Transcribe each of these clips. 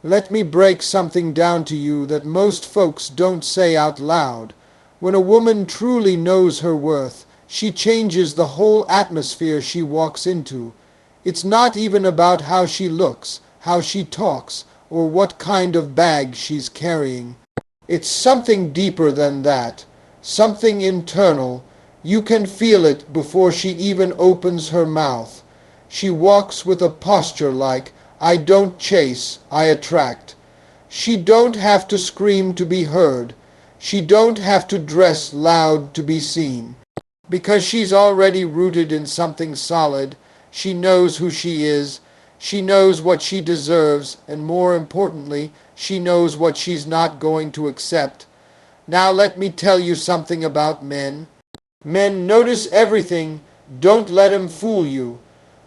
Let me break something down to you that most folks don't say out loud. When a woman truly knows her worth, she changes the whole atmosphere she walks into. It's not even about how she looks, how she talks, or what kind of bag she's carrying. It's something deeper than that, something internal. You can feel it before she even opens her mouth. She walks with a posture like, I don't chase, I attract. She don't have to scream to be heard. She don't have to dress loud to be seen. Because she's already rooted in something solid, she knows who she is, she knows what she deserves, and more importantly, she knows what she's not going to accept. Now let me tell you something about men. Men notice everything. Don't let 'em fool you.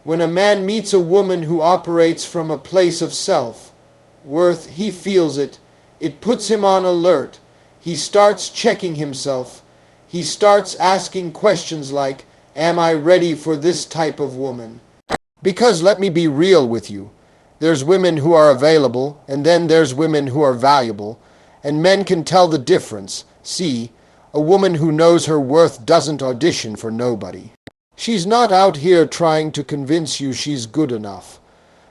When a man meets a woman who operates from a place of self-worth, he feels it. It puts him on alert. He starts checking himself. He starts asking questions like, am I ready for this type of woman? Because let me be real with you. There's women who are available, and then there's women who are valuable, and men can tell the difference. See, a woman who knows her worth doesn't audition for nobody. She's not out here trying to convince you she's good enough.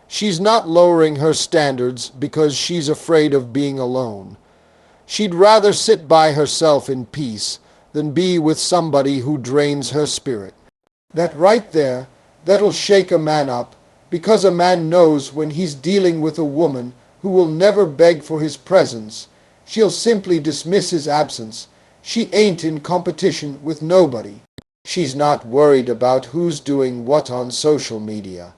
She's not lowering her standards because she's afraid of being alone. She'd rather sit by herself in peace than be with somebody who drains her spirit. That right there, that'll shake a man up, because a man knows when he's dealing with a woman who will never beg for his presence. She'll simply dismiss his absence. She ain't in competition with nobody. She's not worried about who's doing what on social media.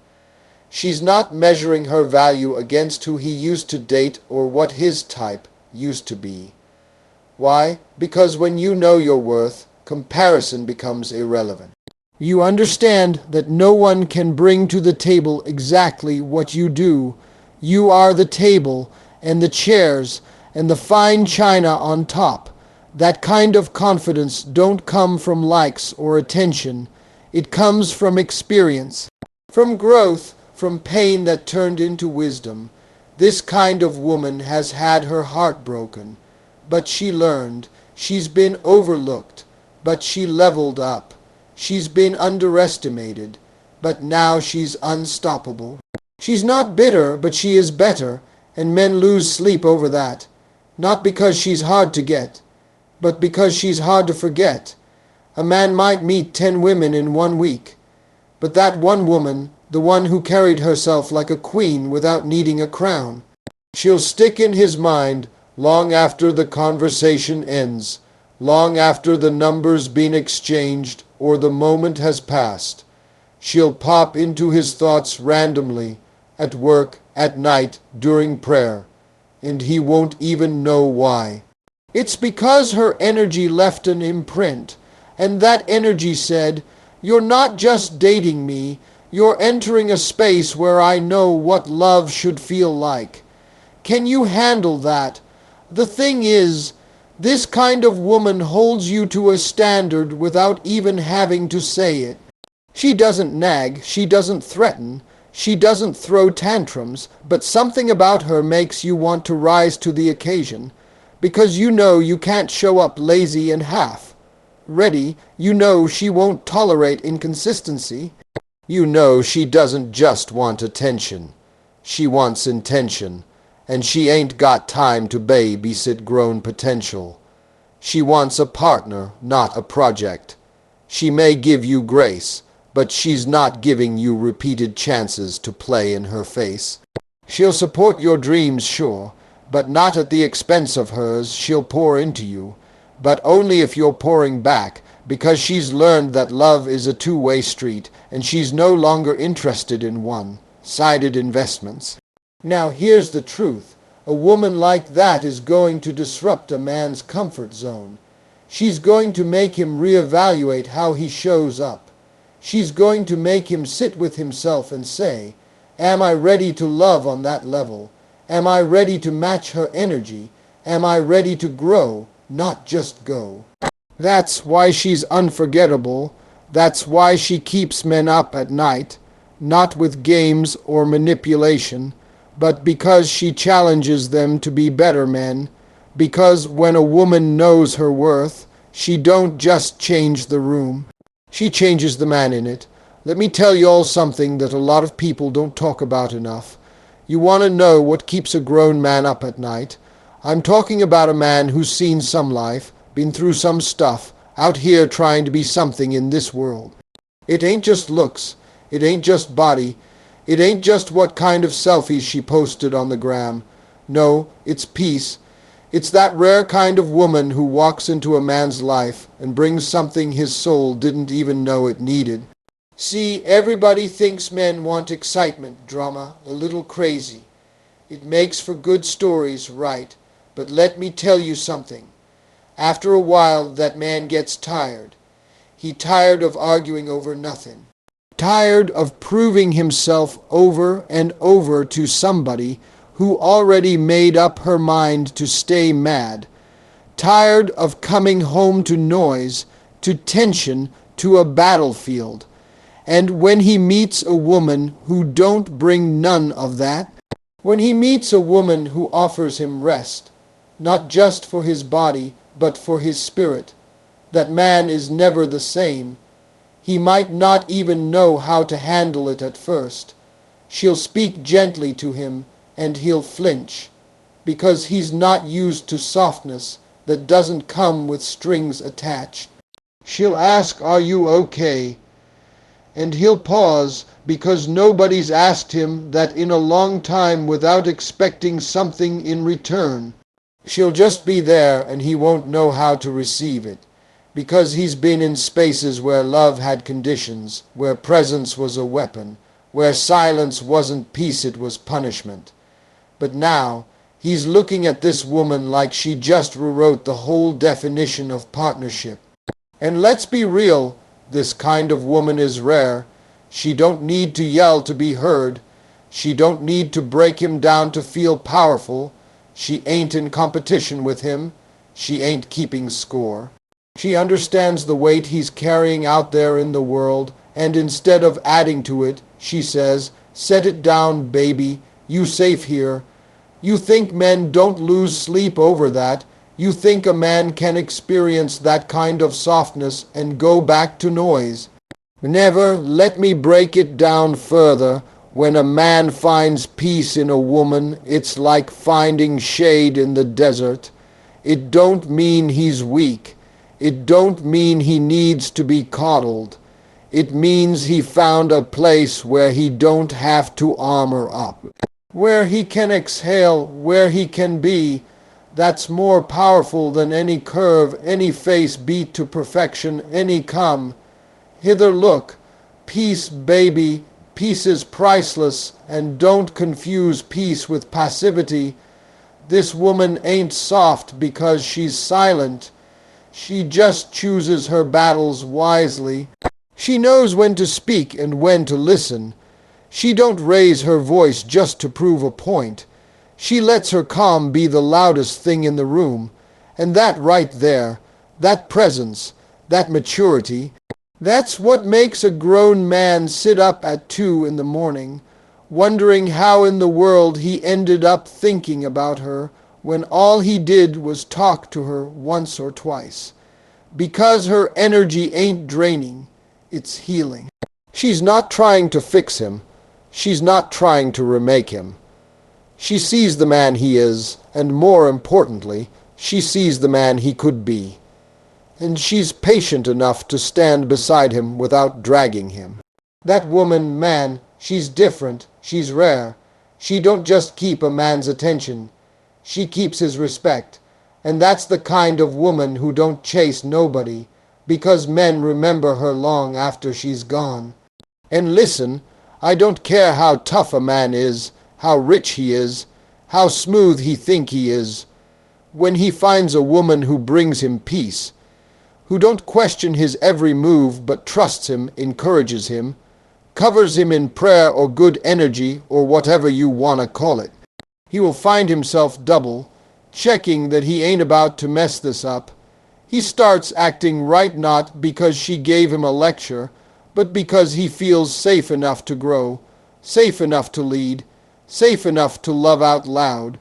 She's not measuring her value against who he used to date or what his type used to be. Why? Because when you know your worth, comparison becomes irrelevant. You understand that no one can bring to the table exactly what you do. You are the table and the chairs and the fine china on top. That kind of confidence don't come from likes or attention. It comes from experience, from growth, from pain that turned into wisdom. This kind of woman has had her heart broken, but she learned. She's been overlooked, but she leveled up. She's been underestimated, but now she's unstoppable. She's not bitter, but she is better, and men lose sleep over that. Not because she's hard to get, but because she's hard to forget. A man might meet 10 women in 1 week, but that one woman, the one who carried herself like a queen without needing a crown, she'll stick in his mind long after the conversation ends, long after the number's been exchanged or the moment has passed. She'll pop into his thoughts randomly, at work, at night, during prayer, and he won't even know why. It's because her energy left an imprint, and that energy said, you're not just dating me, you're entering a space where I know what love should feel like. Can you handle that? The thing is, this kind of woman holds you to a standard without even having to say it. She doesn't nag, she doesn't threaten, she doesn't throw tantrums, but something about her makes you want to rise to the occasion. Because you know you can't show up lazy and half ready. You know she won't tolerate inconsistency. You know she doesn't just want attention. She wants intention, and she ain't got time to babysit grown potential. She wants a partner, not a project. She may give you grace, but she's not giving you repeated chances to play in her face. She'll support your dreams, sure, but not at the expense of hers. She'll pour into you, but only if you're pouring back, because she's learned that love is a two-way street, and she's no longer interested in one-sided investments. Now here's the truth. A woman like that is going to disrupt a man's comfort zone. She's going to make him reevaluate how he shows up. She's going to make him sit with himself and say, am I ready to love on that level? Am I ready to match her energy? Am I ready to grow, not just go? That's why she's unforgettable. That's why she keeps men up at night, not with games or manipulation, but because she challenges them to be better men, because when a woman knows her worth, she don't just change the room, she changes the man in it. Let me tell you all something that a lot of people don't talk about enough. You want to know what keeps a grown man up at night? I'm talking about a man who's seen some life, been through some stuff, out here trying to be something in this world. It ain't just looks, it ain't just body, it ain't just what kind of selfies she posted on the gram. No, it's peace. It's that rare kind of woman who walks into a man's life and brings something his soul didn't even know it needed. See, everybody thinks men want excitement, drama, a little crazy. It makes for good stories, right, but let me tell you something. After a while, that man gets tired. He tired of arguing over nothing. Tired of proving himself over and over to somebody who already made up her mind to stay mad. Tired of coming home to noise, to tension, to a battlefield. And when he meets a woman who don't bring none of that, when he meets a woman who offers him rest, not just for his body, but for his spirit, that man is never the same. He might not even know how to handle it at first. She'll speak gently to him, and he'll flinch, because he's not used to softness that doesn't come with strings attached. She'll ask, "Are you okay?" And he'll pause, because nobody's asked him that in a long time without expecting something in return. She'll just be there, and he won't know how to receive it, because he's been in spaces where love had conditions, where presence was a weapon, where silence wasn't peace, it was punishment. But now, he's looking at this woman like she just rewrote the whole definition of partnership. And let's be real, this kind of woman is rare. She don't need to yell to be heard. She don't need to break him down to feel powerful. She ain't in competition with him. She ain't keeping score. She understands the weight he's carrying out there in the world, and instead of adding to it, she says, "Set it down, baby. You safe here." You think men don't lose sleep over that. You think a man can experience that kind of softness and go back to noise. Never. Let me break it down further. When a man finds peace in a woman, it's like finding shade in the desert. It don't mean he's weak. It don't mean he needs to be coddled. It means he found a place where he don't have to armor up, where he can exhale, where he can be. That's more powerful than any curve, any face beat to perfection, any come. Hither look. Peace, baby. Peace is priceless, and don't confuse peace with passivity. This woman ain't soft because she's silent. She just chooses her battles wisely. She knows when to speak and when to listen. She don't raise her voice just to prove a point. She lets her calm be the loudest thing in the room. And that right there, that presence, that maturity, that's what makes a grown man sit up at 2 in the morning, wondering how in the world he ended up thinking about her when all he did was talk to her once or twice. Because her energy ain't draining, it's healing. She's not trying to fix him. She's not trying to remake him. She sees the man he is, and more importantly, she sees the man he could be. And she's patient enough to stand beside him without dragging him. That woman, man, she's different, she's rare. She don't just keep a man's attention. She keeps his respect. And that's the kind of woman who don't chase nobody, because men remember her long after she's gone. And listen, I don't care how tough a man is, how rich he is, how smooth he think he is. When he finds a woman who brings him peace, who don't question his every move but trusts him, encourages him, covers him in prayer or good energy or whatever you want to call it, he will find himself double, checking that he ain't about to mess this up. He starts acting right, not because she gave him a lecture, but because he feels safe enough to grow, safe enough to lead, safe enough to love out loud.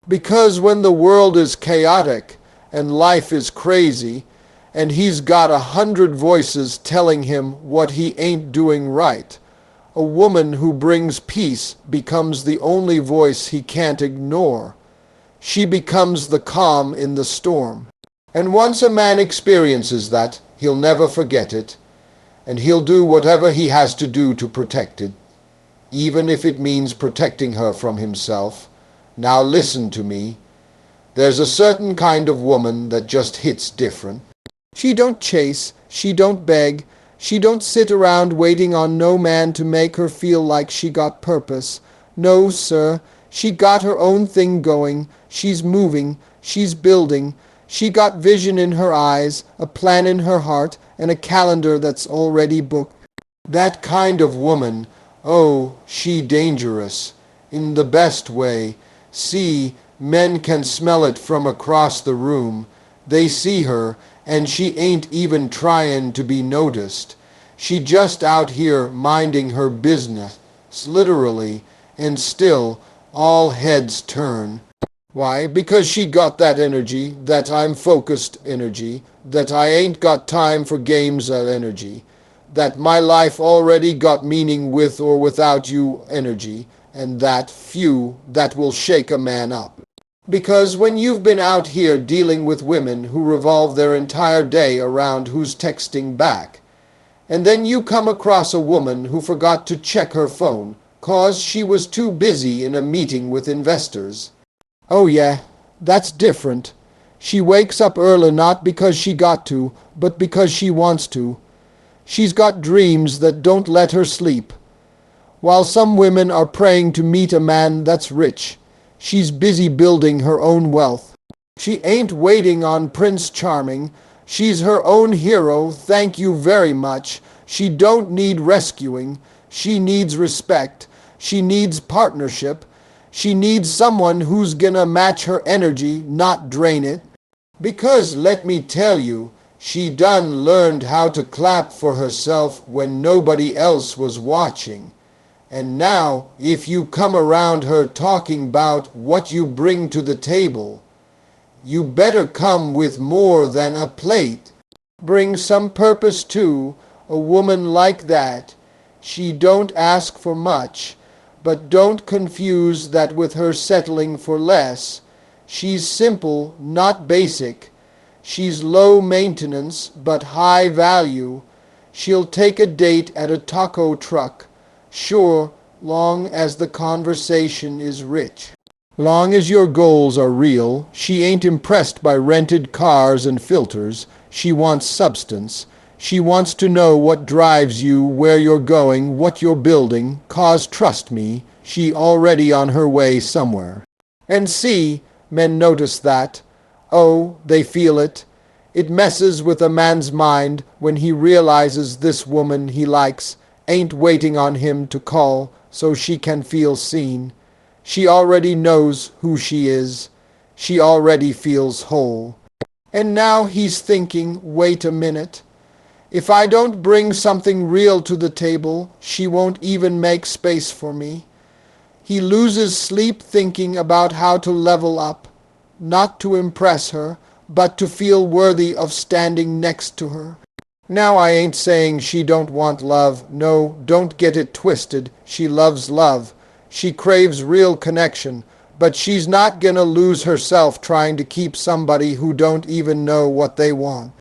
Because when the world is chaotic and life is crazy, and he's got 100 voices telling him what he ain't doing right, a woman who brings peace becomes the only voice he can't ignore. She becomes the calm in the storm. And once a man experiences that, he'll never forget it, and he'll do whatever he has to do to protect it, even if it means protecting her from himself. Now listen to me. There's a certain kind of woman that just hits different. She don't chase, she don't beg, she don't sit around waiting on no man to make her feel like she got purpose. No, sir, she got her own thing going, she's moving, she's building, she got vision in her eyes, a plan in her heart, and a calendar that's already booked. That kind of woman, oh, she dangerous, in the best way. See, men can smell it from across the room. They see her, and she ain't even tryin' to be noticed. She just out here minding her business, literally, and still all heads turn. Why? Because she got that energy, that I'm focused energy, that I ain't got time for games of energy, that my life already got meaning with or without you energy, and that few that will shake a man up. Because when you've been out here dealing with women who revolve their entire day around who's texting back, and then you come across a woman who forgot to check her phone 'cause she was too busy in a meeting with investors. Oh yeah, that's different. She wakes up early not because she got to, but because she wants to. She's got dreams that don't let her sleep. While some women are praying to meet a man that's rich, she's busy building her own wealth. She ain't waiting on Prince Charming. She's her own hero, thank you very much. She don't need rescuing. She needs respect. She needs partnership. She needs someone who's gonna match her energy, not drain it. Because let me tell you, she done learned how to clap for herself when nobody else was watching. And now, if you come around her talking about what you bring to the table, you better come with more than a plate. Bring some purpose too. A woman like that, she don't ask for much, but don't confuse that with her settling for less. She's simple, not basic. She's low maintenance, but high value. She'll take a date at a taco truck. Sure, long as the conversation is rich. Long as your goals are real, she ain't impressed by rented cars and filters. She wants substance. She wants to know what drives you, where you're going, what you're building, 'cause trust me, she already on her way somewhere. And see, men notice that. Oh, they feel it. It messes with a man's mind when he realizes this woman he likes ain't waiting on him to call so she can feel seen. She already knows who she is. She already feels whole. And now he's thinking, wait a minute. If I don't bring something real to the table, she won't even make space for me. He loses sleep thinking about how to level up, not to impress her, but to feel worthy of standing next to her. Now I ain't saying she don't want love. No, don't get it twisted. She loves love. She craves real connection, but she's not gonna lose herself trying to keep somebody who don't even know what they want.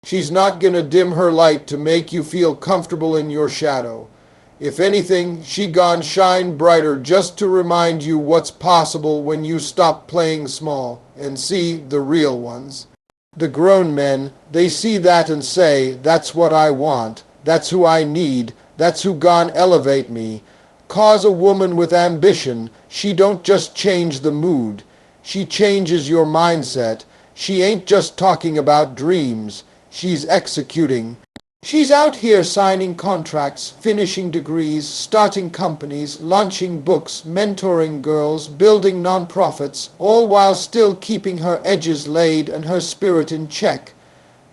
She's not gonna dim her light to make you feel comfortable in your shadow. If anything, she gonna shine brighter just to remind you what's possible when you stop playing small and see the real ones. The grown men, they see that and say, that's what I want, that's who I need, that's who gon' elevate me. 'Cause a woman with ambition, she don't just change the mood. She changes your mindset. She ain't just talking about dreams. She's executing. She's out here signing contracts, finishing degrees, starting companies, launching books, mentoring girls, building nonprofits, all while still keeping her edges laid and her spirit in check.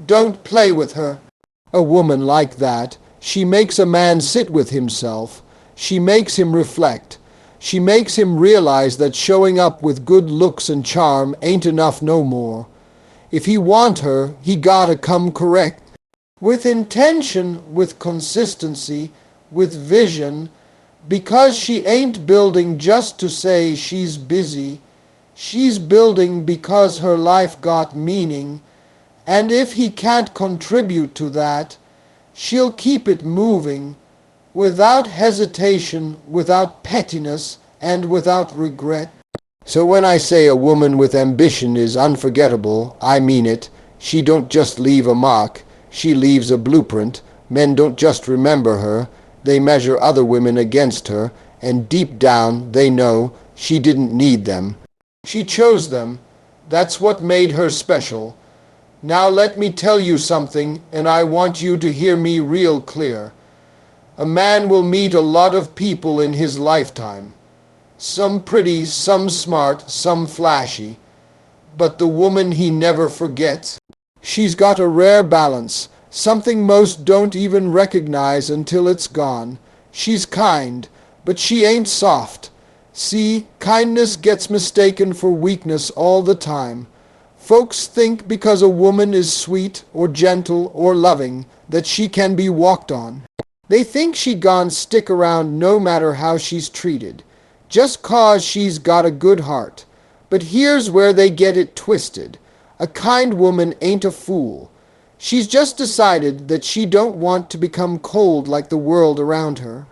Don't play with her. A woman like that, she makes a man sit with himself. She makes him reflect. She makes him realize that showing up with good looks and charm ain't enough no more. If he want her, he gotta come correct. With intention, with consistency, with vision, because she ain't building just to say she's busy. She's building because her life got meaning, and if he can't contribute to that, she'll keep it moving, without hesitation, without pettiness, and without regret. So when I say a woman with ambition is unforgettable, I mean it. She don't just leave a mark, she leaves a blueprint. Men don't just remember her, they measure other women against her, and deep down they know she didn't need them. She chose them. That's what made her special. Now let me tell you something, and I want you to hear me real clear. A man will meet a lot of people in his lifetime. Some pretty, some smart, some flashy. But the woman he never forgets, she's got a rare balance, something most don't even recognize until it's gone. She's kind, but she ain't soft. See, kindness gets mistaken for weakness all the time. Folks think because a woman is sweet or gentle or loving that she can be walked on. They think she gon' stick around no matter how she's treated, just 'cause she's got a good heart. But here's where they get it twisted. A kind woman ain't a fool. She's just decided that she don't want to become cold like the world around her.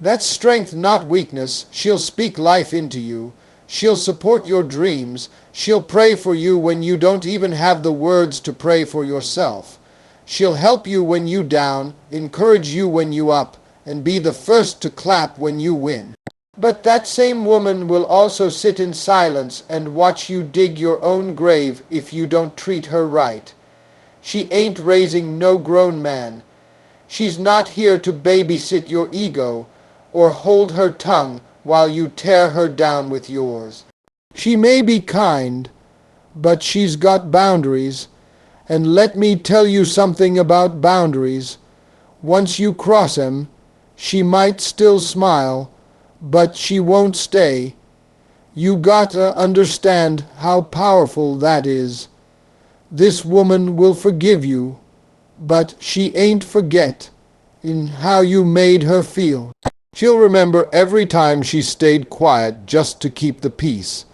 That's strength, not weakness. She'll speak life into you. She'll support your dreams. She'll pray for you when you don't even have the words to pray for yourself. She'll help you when you down, encourage you when you up, and be the first to clap when you win. But that same woman will also sit in silence and watch you dig your own grave if you don't treat her right. She ain't raising no grown man. She's not here to babysit your ego or hold her tongue while you tear her down with yours. She may be kind, but she's got boundaries. And let me tell you something about boundaries. Once you cross 'em, she might still smile, but she won't stay. You gotta understand how powerful that is. This woman will forgive you, but she ain't forget in how you made her feel. She'll remember every time she stayed quiet just to keep the peace.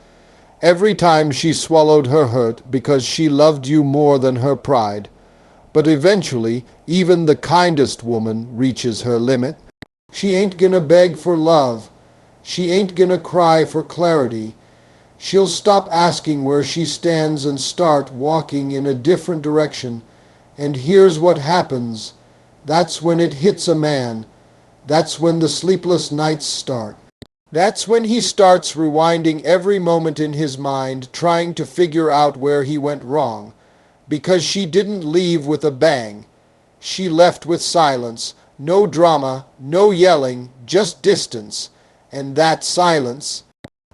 Every time she swallowed her hurt because she loved you more than her pride. But eventually, even the kindest woman reaches her limit. She ain't gonna beg for love. She ain't gonna cry for clarity. She'll stop asking where she stands and start walking in a different direction. And here's what happens. That's when it hits a man. That's when the sleepless nights start. That's when he starts rewinding every moment in his mind, trying to figure out where he went wrong. Because she didn't leave with a bang. She left with silence. No drama, no yelling, just distance. And that silence,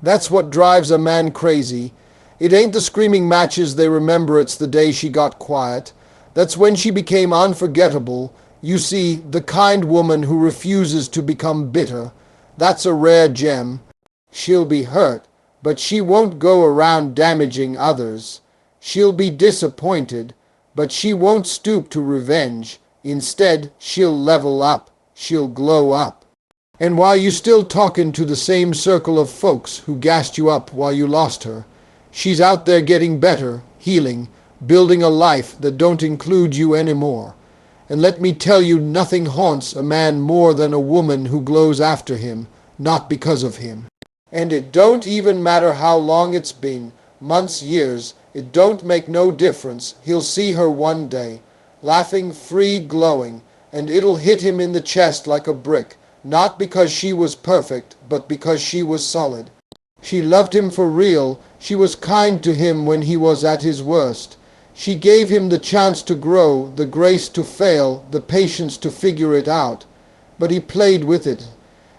that's what drives a man crazy. It ain't the screaming matches they remember, it's the day she got quiet. That's when she became unforgettable. You see, the kind woman who refuses to become bitter, that's a rare gem. She'll be hurt, but she won't go around damaging others. She'll be disappointed, but she won't stoop to revenge. Instead, she'll level up. She'll glow up. And while you're still talking to the same circle of folks who gassed you up while you lost her, she's out there getting better, healing, building a life that don't include you anymore. And let me tell you, nothing haunts a man more than a woman who glows after him, not because of him. And it don't even matter how long it's been, months, years, it don't make no difference. He'll see her one day, laughing, free, glowing, and it'll hit him in the chest like a brick, not because she was perfect, but because she was solid. She loved him for real. She was kind to him when he was at his worst. She gave him the chance to grow, the grace to fail, the patience to figure it out. But he played with it.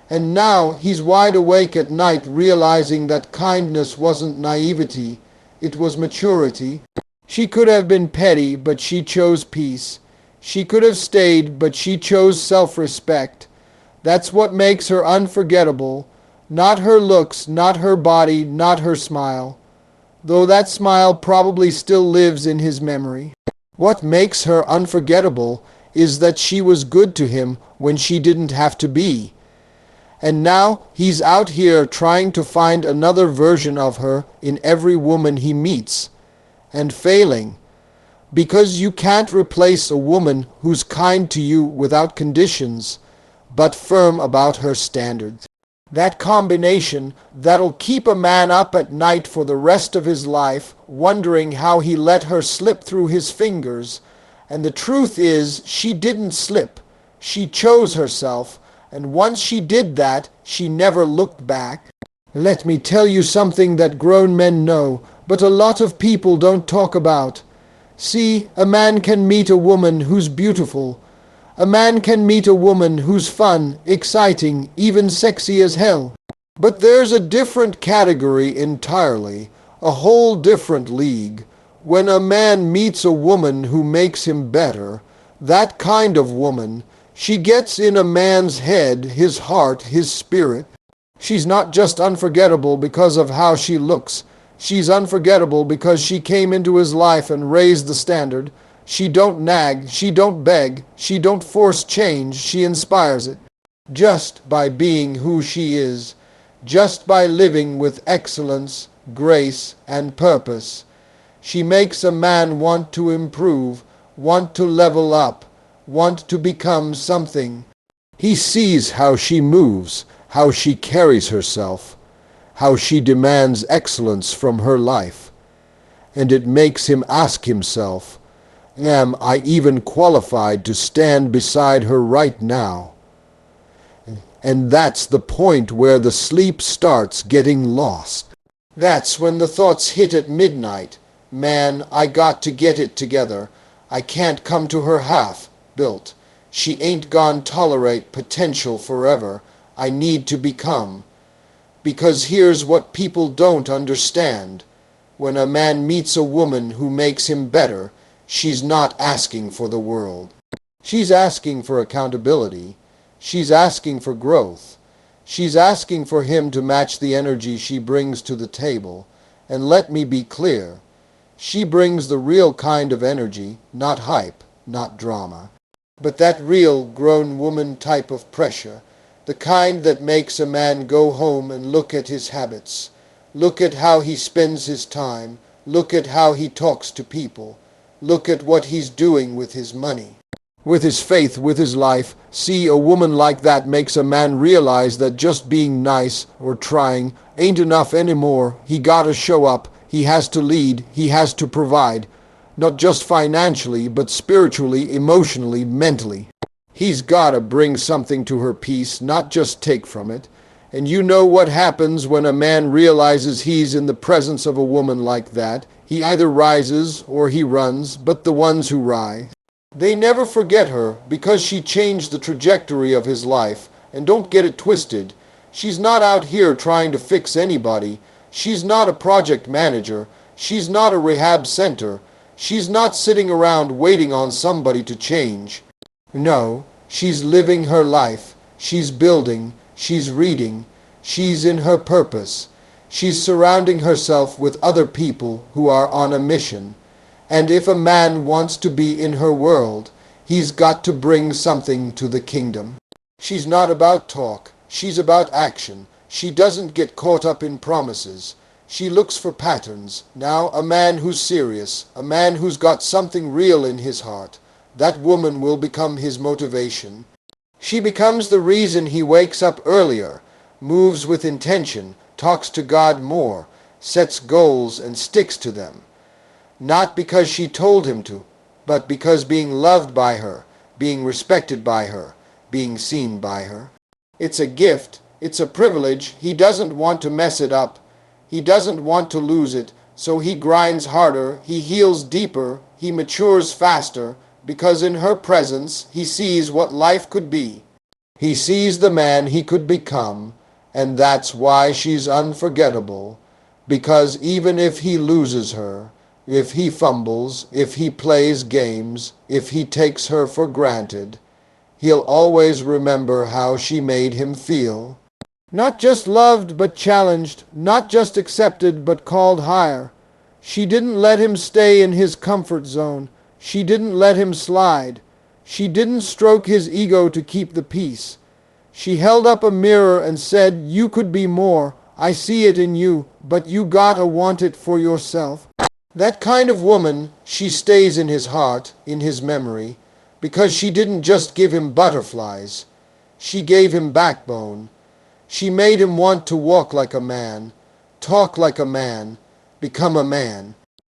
And now he's wide awake at night realizing that kindness wasn't naivety, it was maturity. She could have been petty, but she chose peace. She could have stayed, but she chose self-respect. That's what makes her unforgettable. Not her looks, not her body, not her smile, though that smile probably still lives in his memory. What makes her unforgettable is that she was good to him when she didn't have to be. And now he's out here trying to find another version of her in every woman he meets, and failing. Because you can't replace a woman who's kind to you without conditions, but firm about her standards. That combination that'll keep a man up at night for the rest of his life, wondering how he let her slip through his fingers. And the truth is, she didn't slip. She chose herself, and once she did that, she never looked back. Let me tell you something that grown men know, but a lot of people don't talk about. See, a man can meet a woman who's beautiful. A man can meet a woman who's fun, exciting, even sexy as hell. But there's a different category entirely, a whole different league. When a man meets a woman who makes him better, that kind of woman, she gets in a man's head, his heart, his spirit. She's not just unforgettable because of how she looks. She's unforgettable because she came into his life and raised the standard. She don't nag, she don't beg, she don't force change, she inspires it. Just by being who she is, just by living with excellence, grace, and purpose, she makes a man want to improve, want to level up, want to become something. He sees how she moves, how she carries herself, how she demands excellence from her life, and it makes him ask himself, am I even qualified to stand beside her right now? And that's the point where the sleep starts getting lost. That's when the thoughts hit at midnight. Man, I got to get it together. I can't come to her half-built. She ain't gon' tolerate potential forever. I need to become. Because here's what people don't understand. When a man meets a woman who makes him better, she's not asking for the world. She's asking for accountability. She's asking for growth. She's asking for him to match the energy she brings to the table. And let me be clear, she brings the real kind of energy, not hype, not drama, but that real grown woman type of pressure, the kind that makes a man go home and look at his habits, look at how he spends his time, look at how he talks to people, look at what he's doing with his money, with his faith, with his life. See, a woman like that makes a man realize that just being nice or trying ain't enough anymore. He gotta show up, he has to lead, he has to provide, not just financially, but spiritually, emotionally, mentally. He's gotta bring something to her peace, not just take from it. And you know what happens when a man realizes he's in the presence of a woman like that. He either rises or he runs, but the ones who rise, they never forget her because she changed the trajectory of his life. And don't get it twisted. She's not out here trying to fix anybody. She's not a project manager. She's not a rehab center. She's not sitting around waiting on somebody to change. No, she's living her life. She's building. She's reading. She's in her purpose. She's surrounding herself with other people who are on a mission. And if a man wants to be in her world, he's got to bring something to the kingdom. She's not about talk. She's about action. She doesn't get caught up in promises. She looks for patterns. Now, a man who's serious, a man who's got something real in his heart, that woman will become his motivation. She becomes the reason he wakes up earlier, moves with intention, talks to God more, sets goals and sticks to them. Not because she told him to, but because being loved by her, being respected by her, being seen by her. It's a gift, it's a privilege. He doesn't want to mess it up. He doesn't want to lose it, so he grinds harder, he heals deeper, he matures faster, because in her presence he sees what life could be. He sees the man he could become, and that's why she's unforgettable, because even if he loses her, if he fumbles, if he plays games, if he takes her for granted, he'll always remember how she made him feel. Not just loved but challenged, not just accepted but called higher. She didn't let him stay in his comfort zone. She didn't let him slide. She didn't stroke his ego to keep the peace. She held up a mirror and said, "You could be more. I see it in you, but you gotta want it for yourself." That kind of woman, she stays in his heart, in his memory, because she didn't just give him butterflies. She gave him backbone. She made him want to walk like a man, talk like a man, become a man.